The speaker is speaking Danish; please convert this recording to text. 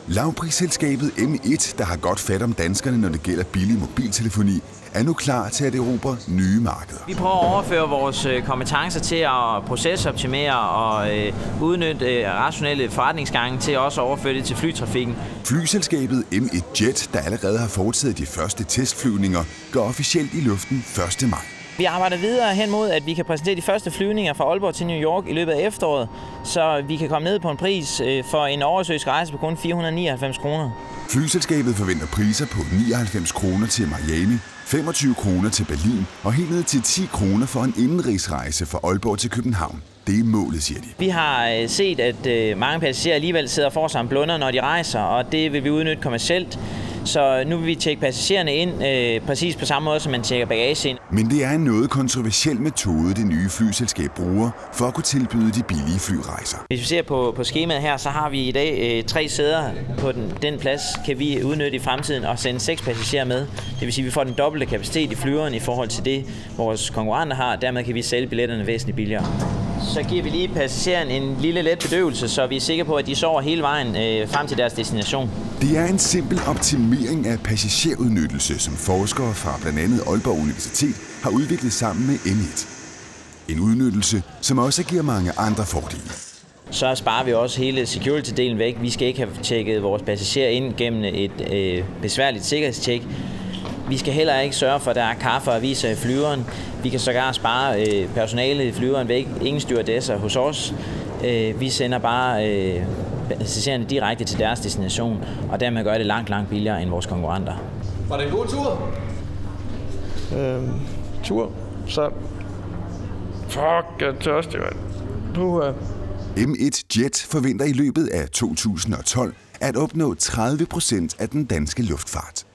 Lavprisselskabet M1, der har godt fat om danskerne, når det gælder billig mobiltelefoni, er nu klar til at erobre nye markeder. Vi prøver at overføre vores kompetencer til at procesoptimere og udnytte rationelle forretningsgange til også at overføre det til flytrafikken. Flyselskabet M1 Jet, der allerede har foretaget de første testflyvninger, går officielt i luften 1. maj. Vi arbejder videre hen mod, at vi kan præsentere de første flyvninger fra Aalborg til New York i løbet af efteråret, så vi kan komme ned på en pris for en oversøisk rejse på kun 499 kroner. Flyselskabet forventer priser på 99 kroner til Miami, 25 kroner til Berlin og helt ned til 10 kroner for en indenrigsrejse fra Aalborg til København. Det er målet, siger de. Vi har set, at mange passagerer alligevel sidder og får sig en blunder, når de rejser, og det vil vi udnytte kommercielt. Så nu vil vi tjekke passagererne ind præcis på samme måde, som man tjekker bagage ind. Men det er en noget kontroversiel metode, det nye flyselskab bruger for at kunne tilbyde de billige flyrejser. Hvis vi ser på skemaet her, så har vi i dag 3 sæder på den plads, kan vi udnytte i fremtiden og sende 6 passagerer med. Det vil sige, at vi får den dobbelte kapacitet i flyveren i forhold til det, vores konkurrenter har. Dermed kan vi sælge billetterne væsentligt billigere. Så giver vi lige passagererne en lille let bedøvelse, så vi er sikre på, at de sover hele vejen frem til deres destination. Det er en simpel optimering af passagerudnyttelse, som forskere fra blandt andet Aalborg Universitet har udviklet sammen med M1. En udnyttelse, som også giver mange andre fordele. Så sparer vi også hele security-delen væk. Vi skal ikke have tjekket vores passagerer ind gennem et besværligt sikkerhedstjek. Vi skal heller ikke sørge for, at der er kaffe og aviser i flyveren. Vi kan sågar spare personalet i flyveren væk. Ingen stewardesser hos os. Vi sender bare passagererne direkte til deres destination, og dermed gør det langt, langt billigere end vores konkurrenter. Var det en god tur? Tur? Så... Fuck, jeg er tørstig, mand. M1 Jet forventer i løbet af 2012 at opnå 30% af den danske luftfart.